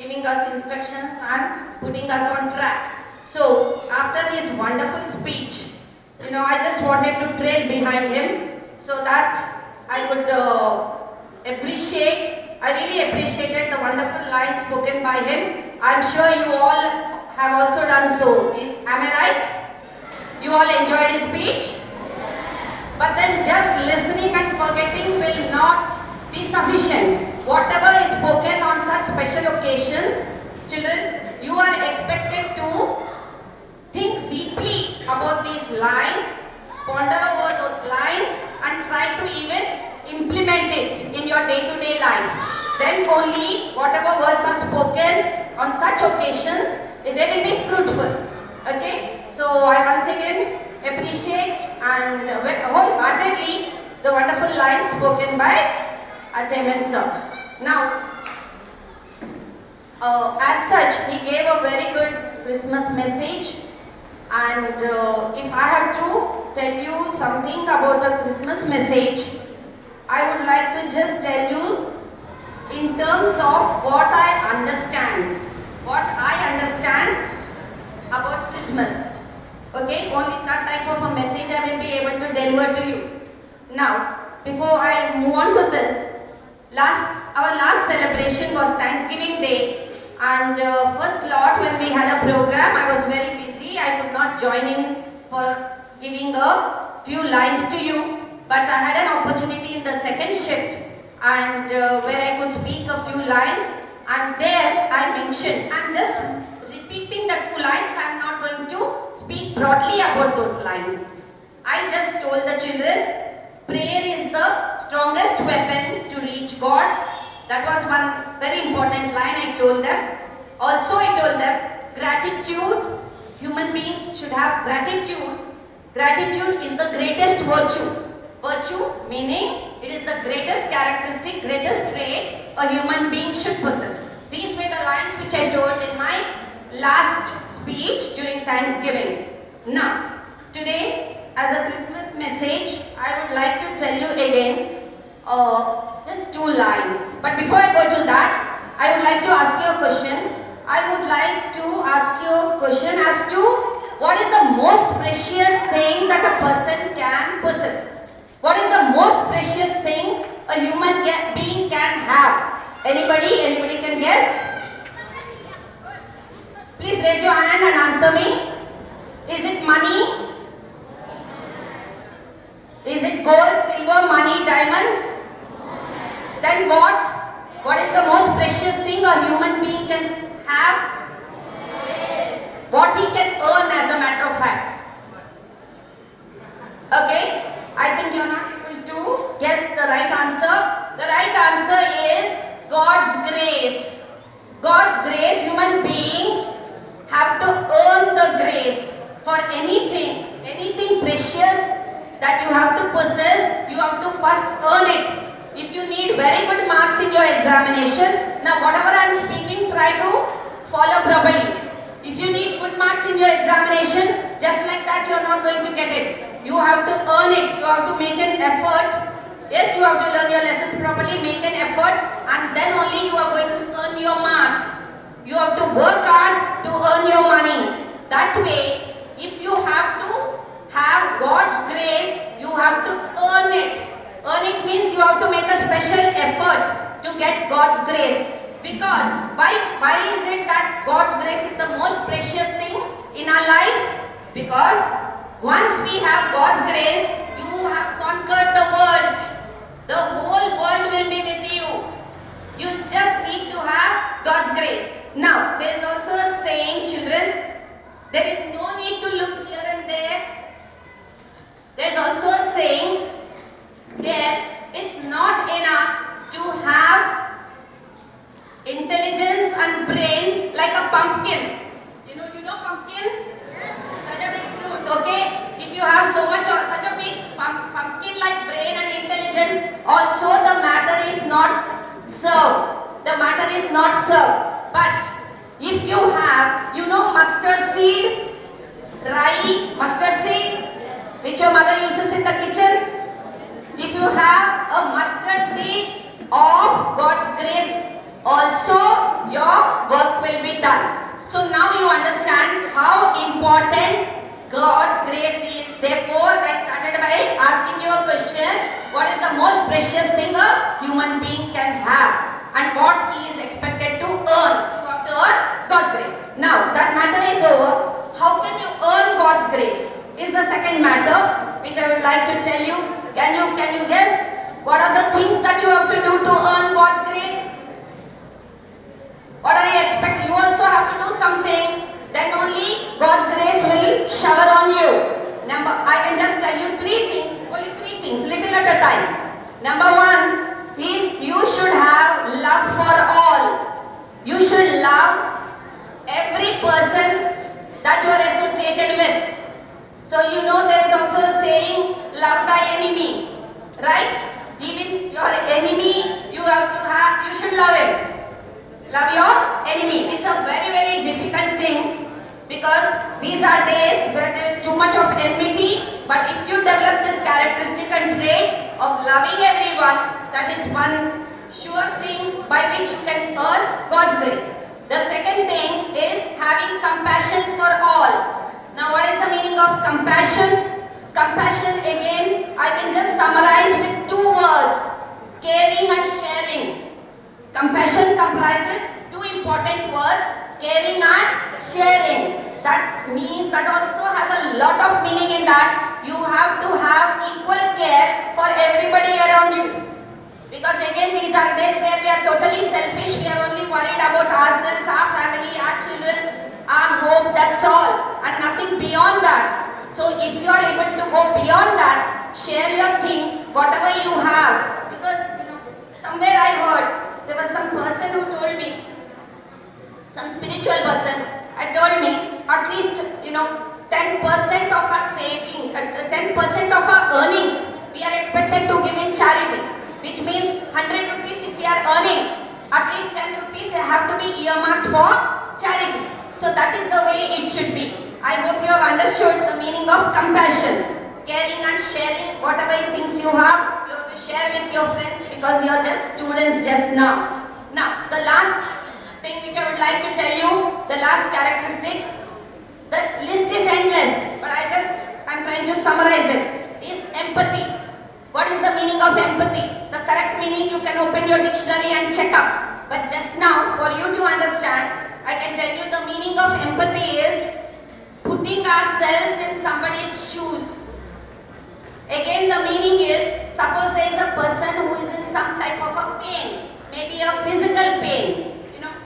giving us instructions and putting us on track. So after his wonderful speech, I just wanted to trail behind him so that I could I really appreciated the wonderful lines spoken by him. I'm sure you all have also done so. Am I right? You all enjoyed his speech? But then just listening and forgetting will not be sufficient. Whatever is spoken on such special occasions, children, you are expected to think deeply about these lines, ponder over those lines and try to even implement it in your day-to-day life. Then only whatever words are spoken on such occasions, they will be fruitful. Okay? So I once again appreciate and wholeheartedly the wonderful lines spoken by Ajayman sir. Now, as such, he gave a very good Christmas message, and if I have to tell you something about a Christmas message, I would like to just tell you in terms of what I understand about Christmas. Okay, only that type of a message I will be able to deliver to you. Now, before I move on to this, our last celebration was Thanksgiving Day, and first lot when we had a program, I was very busy. I could not join in for giving a few lines to you, but I had an opportunity in the second shift, and where I could speak a few lines, and there I mentioned, I'm just repeating the 2 lines. I'm not going to speak broadly about those lines. I just told the children, prayer is the strongest weapon to reach God. That was one very important line I told them. Also I told them, gratitude, human beings should have gratitude. Gratitude is the greatest virtue. Virtue meaning it is the greatest characteristic, greatest trait a human being should possess. These were the lines which I told in my last speech during Thanksgiving. Now, today as a Christmas message, I would like to tell you again just 2 lines. But before I go to that, I would like to ask you a question. I would like to ask you a question as to what is the most precious thing that a person can possess? What is the most precious thing a human being can have? Anybody? Anybody can guess? Please raise your hand and answer me. Is it money? Is it gold, silver, money, diamonds? Then what? What is the most precious thing a human being can have? What he can earn, as a matter of fact. Okay? I think you're not able to guess the right answer. The right answer is God's grace. God's grace. Human beings have to earn the grace for anything precious that you have to possess. You have to first earn it. If you need very good marks in your examination, now whatever I am speaking, try to follow properly. If you need good marks in your examination, just like that you are not going to get it. You have to earn it. You have to make an effort. Yes, you have to learn your lessons properly, make an effort, and then only you are going to earn your marks. You have to work hard to earn your money. That way, if you have to have God's grace, you have to earn it. Earn it means you have to make a special effort to get God's grace. Because why is it that God's grace is the most precious thing in our lives? Because once we have God's grace, you have conquered the world. The whole world will be with you. You just need to have God's grace. Now, there is also a saying, children, there is no need to look here and there. There is also a saying that it's not enough to have intelligence and brain like a pumpkin. You know pumpkin? Such a big fruit, okay? If you have such a big pumpkin-like brain and intelligence, also the matter is not served. The matter is not served. But if you have, mustard seed, rye mustard seed, which your mother uses in the kitchen, if you have a mustard seed of God's grace, also your work will be done. So now you understand how important God's grace is. Therefore, I started by asking you a question. What is the most precious thing a human being can have? And what he is expected to earn? You have to earn God's grace. Now, that matter is over. How can you earn God's grace? Is the second matter which I would like to tell you. Can you guess? What are the things that you have to do to earn God's grace? What are you expecting? You also have to do something. Then only God's grace will shower on you. I can just tell you only three things, little at a time. Number one is you should have love for all. You should love every person that you are associated with. So you know there is also a saying, love thy enemy, right? Even your enemy, you should love him. Love your enemy. It's a very, very difficult thing because these are days where there is too much of enmity. But if you develop this characteristic and trait of loving everyone, that is one sure thing by which you can earn God's grace. The second thing is having compassion for all. Now what is the meaning of compassion? Compassion, again, I can just summarize with two words: caring and sharing. Compassion comprises two important words: caring and sharing. That means that also has a lot of meaning in that. You have to have equal care for everybody around you. Because again, these are days where we are totally selfish. We are only worried about ourselves, our family, our children, our hope, that's all. And nothing beyond that. So if you are able to go beyond that, share your things, whatever you have. Because somewhere I heard, there was some person who told me, some spiritual person, told me at least 10% of our saving, 10% of our earnings we are expected to give in charity, which means 100 rupees if we are earning, at least 10 rupees have to be earmarked for charity. So that is the way it should be. I hope you have understood the meaning of compassion, caring and sharing whatever things you have to share with your friends because you are just students just now. Now, the last thing which I would like to tell you, the last characteristic, the list is endless, but I'm trying to summarize it, is empathy. What is the meaning of empathy? The correct meaning you can open your dictionary and check up. But just now, for you to understand, I can tell you the meaning of empathy is putting ourselves in somebody's shoes. Again, the meaning is, suppose there is a person who is in some type of a pain, maybe a physical pain.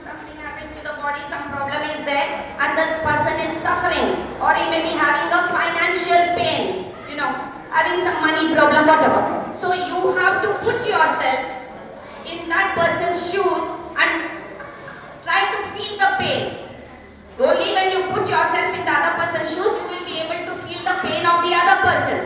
Something happened to the body, some problem is there, and the person is suffering, or he may be having a financial pain, having some money problem, whatever. So you have to put yourself in that person's shoes and try to feel the pain. Only when you put yourself in the other person's shoes, you will be able to feel the pain of the other person.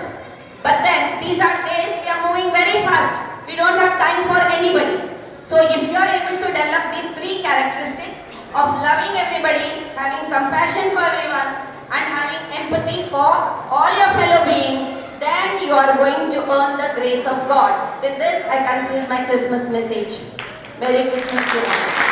But then, these are days, we are moving very fast. We don't have time for anybody. So if you are able to develop these three characteristics of loving everybody, having compassion for everyone, and having empathy for all your fellow beings, then you are going to earn the grace of God. With this, I conclude my Christmas message. Merry Christmas to all.